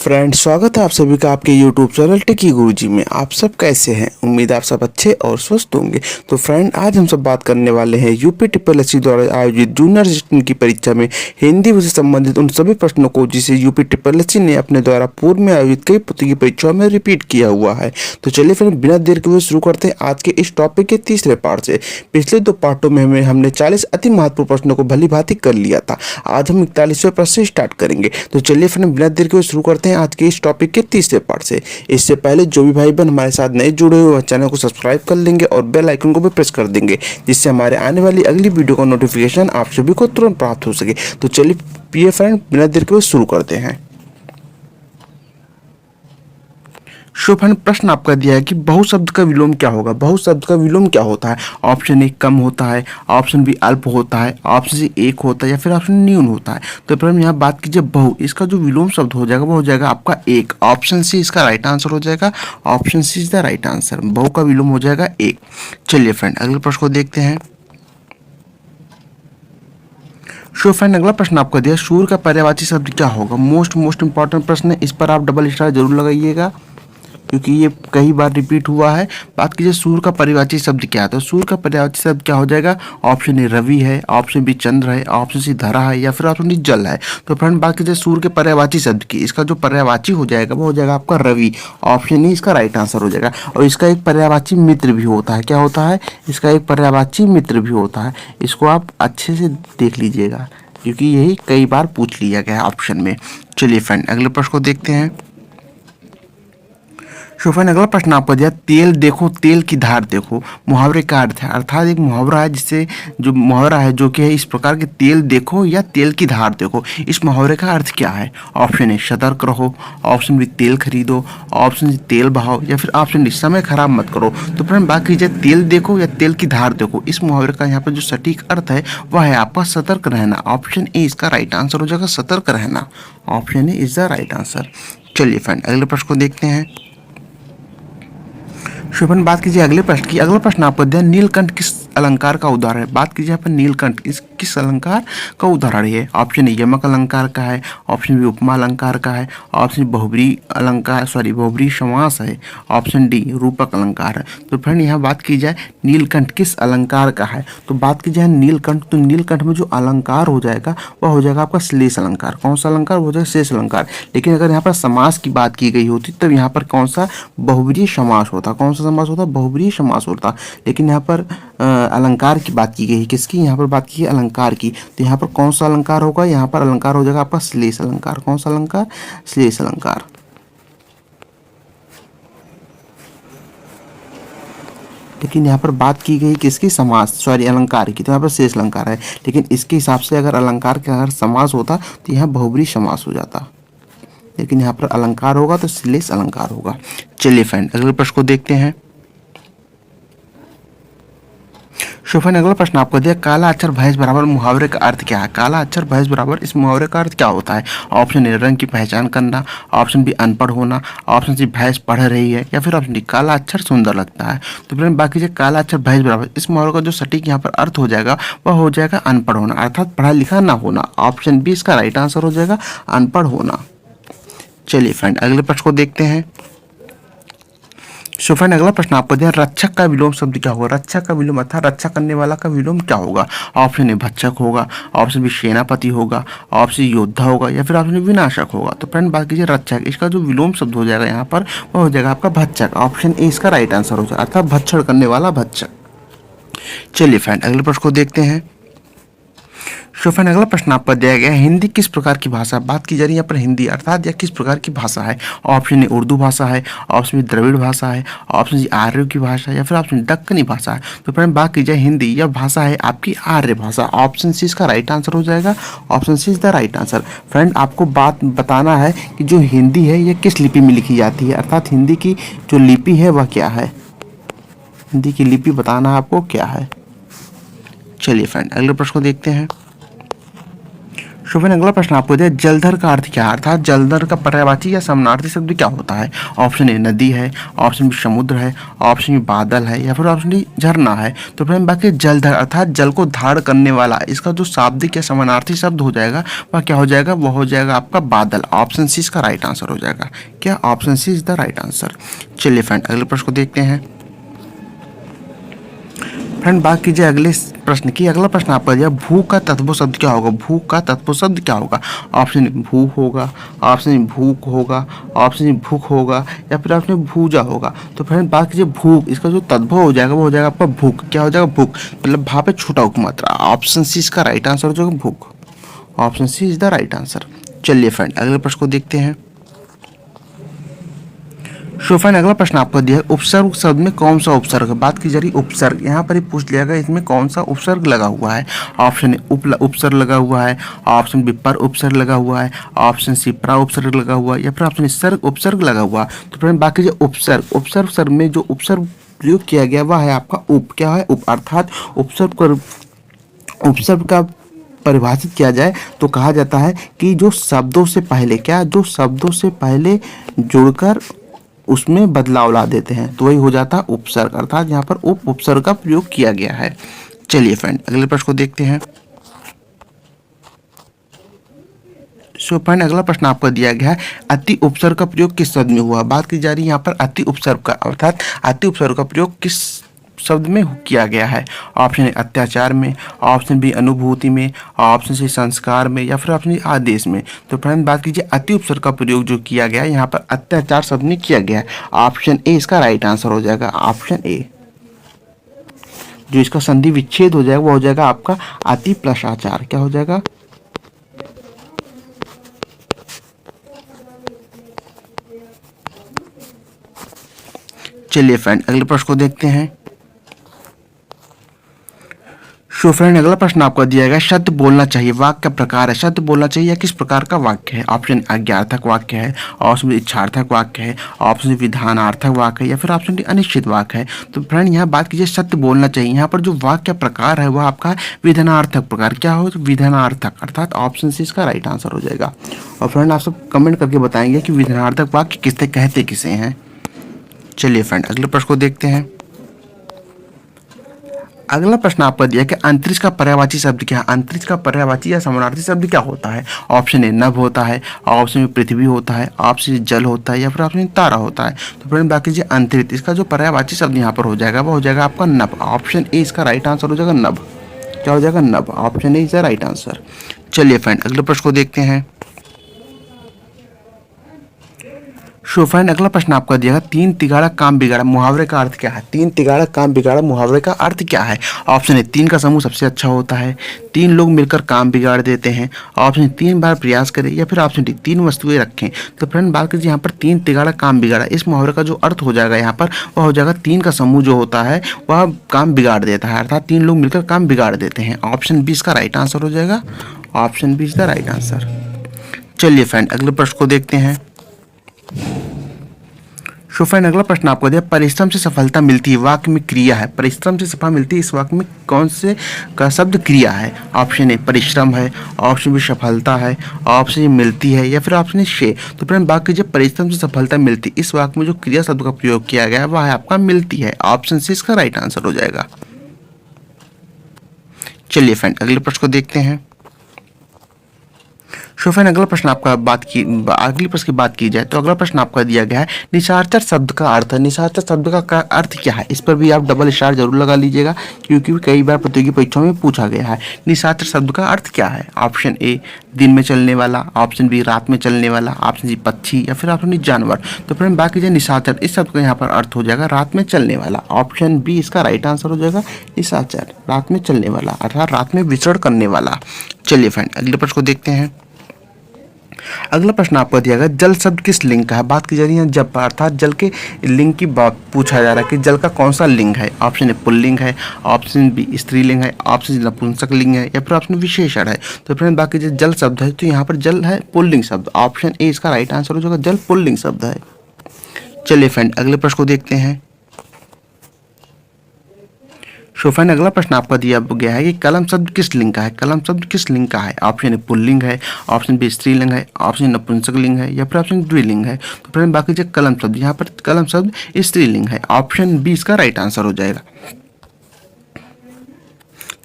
Friend, स्वागत है आप सभी का आपके यूट्यूब चैनल टेकी गुरुजी में। आप सब कैसे हैं? उम्मीद आप सब अच्छे और स्वस्थ होंगे। तो फ्रेंड, आज हम सब बात करने वाले हैं यूपी ट्रिपल एससी द्वारा आयोजित जूनियर असिस्टेंट की परीक्षा में हिंदी से संबंधित उन सभी प्रश्नों को जिसे यूपी ट्रिपल एससी ने अपने द्वारा पूर्व में आयोजित कई प्रतियोगी परीक्षाओं में रिपीट किया हुआ है। तो चलिए फ्रेंड, बिना देर के हुए शुरू करते हैं आज के इस टॉपिक के तीसरे पार्ट से। पिछले दो पार्टों में हमने 40 अति महत्वपूर्ण प्रश्नों को भली भांति कर लिया था। आज हम 41वें प्रश्न से स्टार्ट करेंगे। तो चलिए फ्रेंड, बिना देर के हुए शुरू करते हैं आज के इस टॉपिक के तीसरे पार्ट से। इससे पहले जो भी भाई बहन हमारे साथ नए जुड़े हुए चैनल को सब्सक्राइब कर लेंगे और बेल आइकन को भी प्रेस कर देंगे, जिससे हमारे आने वाली अगली वीडियो का नोटिफिकेशन आप सभी को तुरंत प्राप्त हो सके। तो चलिए फ्रेंड, बिना देर के हुए शुरू करते हैं। शोभन, प्रश्न आपका दिया है कि बहुशब्द का विलोम क्या होगा। बहुशब्द का विलोम क्या होता है? ऑप्शन ए कम होता है, ऑप्शन बी अल्प होता है, ऑप्शन सी एक होता है या फिर ऑप्शन न्यून होता है। तो फिर हम यहाँ बात कीजिए बहु, इसका जो विलोम शब्द हो जाएगा वो हो जाएगा आपका एक। ऑप्शन सी इसका राइट आंसर हो जाएगा। Option C is the right answer. बहु का विलोम हो जाएगा एक। चलिए फ्रेंड, अगले प्रश्न को देखते हैं। सो फ्रेंड, अगला प्रश्न आपका दिया, सूर्य का पर्यायवाची शब्द क्या होगा। मोस्ट इंपॉर्टेंट प्रश्न है, इस पर आप डबल स्टार जरूर लगाइएगा क्योंकि ये कई बार रिपीट हुआ है। बात कीजिए सूर्य का पर्यायवाची शब्द क्या है, तो सूर्य का पर्यायवाची शब्द क्या हो जाएगा। ऑप्शन ए रवि है, ऑप्शन बी चंद्र है, ऑप्शन सी धरा है या फिर ऑप्शन डी जल है। तो फ्रेंड, बात कीजिए सूर्य के पर्यायवाची शब्द की, इसका जो पर्यायवाची हो जाएगा वो हो जाएगा आपका रवि। ऑप्शन ए इसका राइट आंसर हो जाएगा। और इसका एक पर्यायवाची मित्र भी होता है। क्या होता है? इसका एक पर्यायवाची मित्र भी होता है। इसको आप अच्छे से देख लीजिएगा क्योंकि यही कई बार पूछ लिया गया है ऑप्शन में। चलिए फ्रेंड, अगले प्रश्न को देखते हैं। शोभन, अगला प्रश्न आपको दिया, तेल देखो तेल की धार देखो। मुहावरे का अर्थ है, अर्थात एक मुहावरा है जिससे जो मुहावरा है जो कि है इस प्रकार के, तेल देखो या तेल की धार देखो। इस मुहावरे का अर्थ क्या है? ऑप्शन ए सतर्क रहो, ऑप्शन बी तेल खरीदो, ऑप्शन सी तेल बहाओ या फिर ऑप्शन डी समय खराब मत करो। तो फ्रेंड, बात कीजिए तेल देखो या तेल की धार देखो, इस मुहावरे का यहाँ पर जो सटीक अर्थ है वह है आपका सतर्क रहना। ऑप्शन ए इसका राइट आंसर हो जाएगा, सतर्क रहना। Option A is the right answer. चलिए फ्रेंड, अगले प्रश्न को देखते हैं। शोभन, बात कीजिए अगले प्रश्न की। अगला प्रश्न आपको दिया, नीलकंठ किस अलंकार का उदाहरण है। बात कीजिए यहाँ पर नीलकंठ किस अलंकार का उदाहरण है। ऑप्शन ए यमक अलंकार का है, ऑप्शन बी उपमा अलंकार का है, ऑप्शन बहुब्री अलंकार बहुब्री समास है, ऑप्शन डी रूपक अलंकार है। तो फ्रेंड, यहाँ बात की जाए नीलकंठ किस अलंकार का है, तो बात की जाए नीलकंठ, तो नीलकंठ में जो अलंकार हो जाएगा वह हो जाएगा आपका श्लेष अलंकार। कौन सा अलंकार हो जाएगा? श्लेष अलंकार। लेकिन अगर यहाँ पर समास की बात की गई होती तब यहाँ पर कौन सा बहुब्री समास होता। कौन सा समास होता? बहुब्री समास होता। लेकिन यहाँ पर अलंकार की बात की गई, किसकी? यहाँ पर बात की है अलंकार की। तो यहाँ पर कौन सा अलंकार होगा? यहाँ पर अलंकार हो जाएगा आपका श्लेष अलंकार। कौन सा अलंकार? श्लेष अलंकार। लेकिन यहाँ पर बात की गई किसकी? समास अलंकार की, तो यहाँ पर शेष अलंकार है। लेकिन इसके हिसाब से अगर अलंकार का अगर समास होता तो यहाँ बहुब्री समास हो जाता। लेकिन यहाँ पर अलंकार होगा तो श्लेष अलंकार होगा। चलिए फ्रेंड, अगले प्रश्न को देखते हैं। शोभन, अगला प्रश्न आपको दिया, काला अक्षर भैंस बराबर मुहावरे का अर्थ क्या है। काला अक्षर भैंस बराबर इस मुहावरे का अर्थ क्या होता है? ऑप्शन ए रंग की पहचान करना, ऑप्शन बी अनपढ़ होना, ऑप्शन सी भैंस पढ़ रही है या फिर ऑप्शन डी काला अक्षर सुंदर लगता है। तो फ्रेंड, बाकी जो काला अक्षर भैंस बराबर, इस मुहावरे का जो सटीक यहाँ पर अर्थ हो जाएगा वह हो जाएगा अनपढ़ होना, अर्थात पढ़ा लिखा ना होना। ऑप्शन बी इसका राइट आंसर हो जाएगा, अनपढ़ होना। चलिए फ्रेंड, अगले प्रश्न को देखते हैं। सो फ्रेंड, अगला प्रश्न आपको दिया, रक्षक का विलोम शब्द क्या होगा। रक्षक का विलोम अर्थात रक्षा करने वाला का विलोम क्या होगा। ऑप्शन ए भक्षक होगा, ऑप्शन बी सेनापति होगा, ऑप्शन योद्धा होगा या फिर ऑप्शन विनाशक होगा। तो फ्रेंड, बात कीजिए रक्षक, इसका जो विलोम शब्द हो जाएगा यहाँ पर वह हो जाएगा आपका भक्षक। ऑप्शन ए इसका राइट आंसर हो जाएगा, अर्थात भक्षण करने वाला भक्षक। चलिए फ्रेंड, अगले प्रश्न को देखते हैं। सो फ्रेंड, अगला प्रश्न आपका दिया गया, हिंदी किस प्रकार की भाषा। बात की जा रही है यहाँ पर हिंदी अर्थात यह किस प्रकार की भाषा है। ऑप्शन ए उर्दू भाषा है, ऑप्शन बी द्रविड़ भाषा है, ऑप्शन सी आर्यों की भाषा है या फिर ऑप्शन दक्कनी भाषा है। तो फ्रेंड, बात की जाए हिंदी, यह भाषा है आपकी आर्य भाषा। ऑप्शन सी इसका राइट आंसर हो जाएगा। Option C is the right answer. Friend, आपको बात बताना है कि जो हिंदी है यह किस लिपि में लिखी जाती है, अर्थात हिंदी की जो लिपि है वह क्या है। हिंदी की लिपि बताना आपको क्या है। चलिए फ्रेंड, अगले प्रश्न को देखते हैं। सो फिर अगला प्रश्न आपको दिया, जलधर का अर्थ क्या है, अर्थात जलधर का पर्यायवाची या समानार्थी शब्द क्या होता है। ऑप्शन ए नदी है, ऑप्शन बी समुद्र है, ऑप्शन बी बादल है, या फिर ऑप्शन डी झरना है। तो फ्रेंड बाकी जलधर अर्थात जल को धारण करने वाला, इसका जो शाब्दिक या समानार्थी शब्द हो जाएगा वह क्या हो जाएगा, वह हो जाएगा आपका बादल। ऑप्शन सी इसका राइट आंसर हो जाएगा। क्या option C is the right answer. चलिए फ्रेंड अगले प्रश्न को देखते हैं। फ्रेंड बात कीजिए अगले प्रश्न की। अगला प्रश्न आपका दिया, भू का तत्व शब्द क्या होगा, भू का तत्व शब्द क्या होगा। ऑप्शन भू होगा, ऑप्शन भूख होगा, ऑप्शन भूख होगा, या फिर ऑप्शन भूजा होगा। तो फ्रेंड बात कीजिए भूख, इसका जो तत्व हो जाएगा वो हो जाएगा आपका भूख। क्या हो जाएगा, भूख, मतलब भा पे छोटा उपमात्रा। ऑप्शन सी इसका राइट आंसर हो जाएगा, भूख। Option C is the right answer. चलिए फ्रेंड अगले प्रश्न को देखते हैं। सो फ्रेंड अगला प्रश्न आपको दिया है, उपसर्ग शब्द में कौन सा उपसर्ग है। बात की जा रही उपसर्ग, यहाँ पर ही पूछ लिया गया इसमें कौन सा उपसर्ग लगा हुआ है। ऑप्शन ए उपसर्ग लगा हुआ है, ऑप्शन बी पर उपसर्ग लगा हुआ है, ऑप्शन सी प्रा उपसर्ग लगा हुआ है, या फिर ऑप्शन सर्ग उपसर्ग लगा हुआ है। तो फ्रेंड बाकी जो उपसर्ग शब्द में जो उपसर्ग प्रयोग किया गया वह है आपका उप। क्या है, उप, अर्थात उपसर्ग का परिभाषित किया जाए तो कहा जाता है कि जो शब्दों से पहले जो शब्दों से पहले जुड़कर उसमें बदलाव ला देते हैं, तो वही हो जाता है उपसर्ग। अर्थात यहाँ पर उपसर्ग का प्रयोग किया गया है। चलिए फ्रेंड अगले प्रश्न को देखते हैं। सो फ्रेंड अगला प्रश्न आपको दिया गया है, अति उपसर्ग का प्रयोग किस शब्द में हुआ। बात की जा रही है यहाँ पर अति उपसर्ग का, अर्थात अति उपसर्ग का प्रयोग किस शब्द में किया गया है। ऑप्शन ए अत्याचार में, ऑप्शन बी अनुभूति में, ऑप्शन सी संस्कार में, या फिर ऑप्शन डी आदेश में। तो फ्रेंड बात कीजिए अति उपसर्ग का प्रयोग जो किया गया है यहाँ पर अत्याचार शब्द में किया गया है। ऑप्शन ए इसका राइट आंसर हो जाएगा। ऑप्शन ए, जो इसका संधि विच्छेद हो जाएगा वो हो जाएगा आपका अति प्लस आचार। क्या हो जाएगा, चलिए फ्रेंड अगले प्रश्न को देखते हैं। सो फ्रेंड अगला प्रश्न आपको दिया गया, शब्द बोलना चाहिए वाक्य का प्रकार है। शब्द बोलना चाहिए या किस प्रकार का वाक्य है। ऑप्शन आज्ञार्थक वाक्य है, ऑप्शन इच्छार्थक वाक्य है, ऑप्शन विधानार्थक वाक्य है, या फिर ऑप्शन डी अनिश्चित वाक्य है। तो फ्रेंड यहाँ बात कीजिए शब्द बोलना चाहिए, यहाँ पर जो वाक्य प्रकार है वह आपका विधानार्थक प्रकार। क्या हो, विधानार्थक, अर्थात ऑप्शन सी इसका राइट आंसर हो जाएगा। और फ्रेंड आप सब कमेंट करके बताएंगे कि विधानार्थक वाक्य किससे कहते किसे हैं। चलिए फ्रेंड अगले प्रश्न को देखते हैं। अगला प्रश्न आपको दिया कि अंतरिक्ष का पर्यायवाची शब्द क्या है। अंतरिक्ष का पर्यायवाची या समानार्थी शब्द क्या होता है। ऑप्शन ए नभ होता है, ऑप्शन बी पृथ्वी होता है, ऑप्शन जल होता है, या फिर ऑप्शन तारा होता है। तो फ्रेंड बाकी जी अंतरिक्ष, इसका जो पर्यायवाची शब्द यहाँ पर हो जाएगा वो हो जाएगा आपका नभ। ऑप्शन ए इसका राइट आंसर हो जाएगा, नभ। क्या हो जाएगा, नभ। Option A is the right answer. चलिए फ्रेंड अगले प्रश्न को देखते हैं। सो फ्रेंड अगला प्रश्न आपका दिया गया, तीन तिगाड़ा काम बिगाड़ा मुहावरे का अर्थ क्या है। तीन तिगाड़ा काम बिगाड़ा मुहावरे का अर्थ क्या है। ऑप्शन ए तीन का समूह सबसे अच्छा होता है, तीन लोग मिलकर काम बिगाड़ देते हैं, ऑप्शन तीन बार प्रयास करें, या फिर ऑप्शन डी तीन वस्तुएं रखें। तो फ्रेंड बात कीजिए यहाँ पर तीन तिगाड़ा काम बिगाड़ा, इस मुहावरे का जो अर्थ हो जाएगा यहाँ पर वह हो जाएगा तीन का समूह जो होता है वह काम बिगाड़ देता है, अर्थात तीन लोग मिलकर काम बिगाड़ देते हैं। ऑप्शन बी इसका राइट आंसर हो जाएगा। Option B is the right answer. चलिए फ्रेंड अगले प्रश्न को देखते हैं। सो फ्रेंड अगला प्रश्न आपको दिया, परिश्रम से सफलता मिलती है वाक्य में क्रिया है। परिश्रम से सफलता मिलती है इस वाक्य में कौन से का शब्द क्रिया है। ऑप्शन ए परिश्रम है, ऑप्शन बी सफलता है, ऑप्शन ए मिलती है, या फिर ऑप्शन ए शे। तो फ्रेंड बात कीजिए परिश्रम से सफलता मिलती, इस वाक्य में जो क्रिया शब्द का प्रयोग किया गया है वह है आपका मिलती है। ऑप्शन सी इसका राइट आंसर हो जाएगा। चलिए फ्रेंड अगले प्रश्न को देखते हैं। सो फ्रेंड अगला प्रश्न आपका अगली प्रश्न की बात की जाए तो अगला प्रश्न आपका दिया गया है, निशाचर शब्द का अर्थ। निशाचर शब्द का अर्थ क्या है। इस पर भी आप डबल स्टार जरूर लगा लीजिएगा क्योंकि कई बार प्रतियोगी परीक्षाओं में पूछा गया है। निशाचर शब्द का अर्थ क्या है। ऑप्शन ए दिन में चलने वाला, ऑप्शन बी रात में चलने वाला, ऑप्शन सी पक्षी, या फिर ऑप्शन डी जानवर। तो फ्रेंड बात कीजिए निशाचर, इस शब्द का यहाँ पर अर्थ हो जाएगा रात में चलने वाला। ऑप्शन बी इसका राइट आंसर हो जाएगा, निशाचर रात में चलने वाला अर्थात रात में विचरण करने वाला। चलिए फ्रेंड अगले प्रश्न को देखते हैं। अगला प्रश्न आपको दिया गया, जल शब्द किस लिंग का है। बात की जा रही है जब, अर्थात जल के लिंग की बात पूछा जा रहा है कि जल का कौन सा लिंग है। ऑप्शन ए पुल्लिंग है, ऑप्शन बी स्त्रीलिंग है, ऑप्शन सी नपुंसक लिंग है, या फिर ऑप्शन विशेषण है। तो फ्रेंड बाकी जो जल शब्द है तो यहाँ पर जल है पुल्लिंग शब्द। ऑप्शन ए इसका राइट आंसर हो जाएगा, जल पुल्लिंग शब्द है। चलिए फ्रेंड अगले प्रश्न को देखते हैं। सो फ्रेंड अगला प्रश्न आपका दिया गया है कि कलम शब्द किस लिंग का है। कलम शब्द किस लिंग का है? ऑप्शन ए पुल्लिंग है, ऑप्शन बी स्त्रीलिंग है, ऑप्शन नपुंसक लिंग है या फिर ऑप्शन द्विलिंग है। तो फ्रेंड बाकी जो कलम शब्द, यहाँ पर कलम शब्द स्त्रीलिंग है। ऑप्शन बी इसका राइट आंसर हो जाएगा।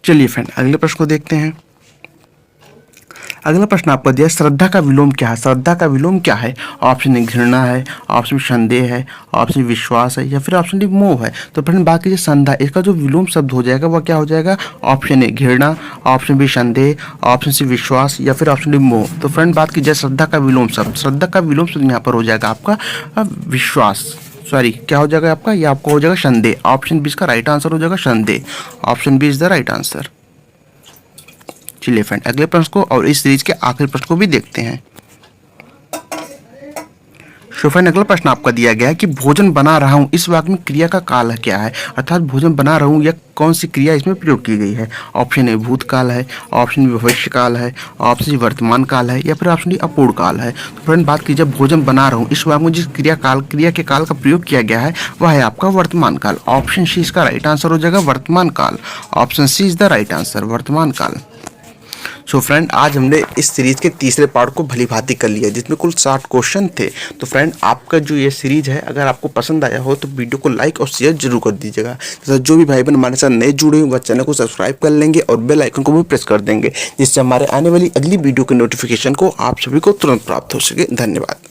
चलिए फ्रेंड अगले प्रश्न को देखते हैं। अगला प्रश्न आपको दिया श्रद्धा का विलोम क्या है। श्रद्धा का विलोम क्या है? ऑप्शन ए घृणा है, ऑप्शन संदेह है, ऑप्शन विश्वास है या फिर ऑप्शन डी मोह है। तो फ्रेंड बाकी जो संध्या, इसका जो विलोम शब्द हो जाएगा वह क्या हो जाएगा? ऑप्शन ए घृणा, ऑप्शन बी संदेह, ऑप्शन सी विश्वास या फिर ऑप्शन डी मोह। तो फ्रेंड बात की जाए श्रद्धा का विलोम शब्द, श्रद्धा का विलोम शब्द यहाँ पर हो जाएगा आपका विश्वास, सॉरी क्या हो जाएगा आपका, ये आपको हो जाएगा संदेह। ऑप्शन बी इसका राइट आंसर हो जाएगा संदेह। Option B is the right answer. चलिए फ्रेंड अगले प्रश्न को और इस सीरीज के आखिरी प्रश्न को भी देखते हैं। सो फ्रेंड अगला प्रश्न आपका दिया गया है कि भोजन बना रहा हूँ इस वाक्य में क्रिया का काल क्या है। अर्थात भोजन बना रहा हूँ या कौन सी क्रिया इसमें प्रयोग की गई है। ऑप्शन ए भूतकाल है, ऑप्शन बी भविष्य काल है, ऑप्शन सी वर्तमान काल है या फिर ऑप्शन डी अपूर्ण काल है। तो फ्रेंड बात की जब भोजन बना रहा हूँ इस वाक्य में जिस क्रिया के काल का प्रयोग किया गया है वह है आपका वर्तमान काल। ऑप्शन सी इसका राइट आंसर हो जाएगा वर्तमान काल। Option C is the right answer, वर्तमान काल। सो फ्रेंड आज हमने इस सीरीज के तीसरे पार्ट को भली भांति कर लिया जिसमें कुल 60 क्वेश्चन थे। तो फ्रेंड आपका जो ये सीरीज है अगर आपको पसंद आया हो तो वीडियो को लाइक और शेयर जरूर कर दीजिएगा। तथा जो भी भाई बहन हमारे साथ नए जुड़े हुए वह चैनल को सब्सक्राइब कर लेंगे और बेल आइकन को भी प्रेस कर देंगे जिससे हमारे आने वाली अगली वीडियो के नोटिफिकेशन को आप सभी को तुरंत प्राप्त हो सके। धन्यवाद।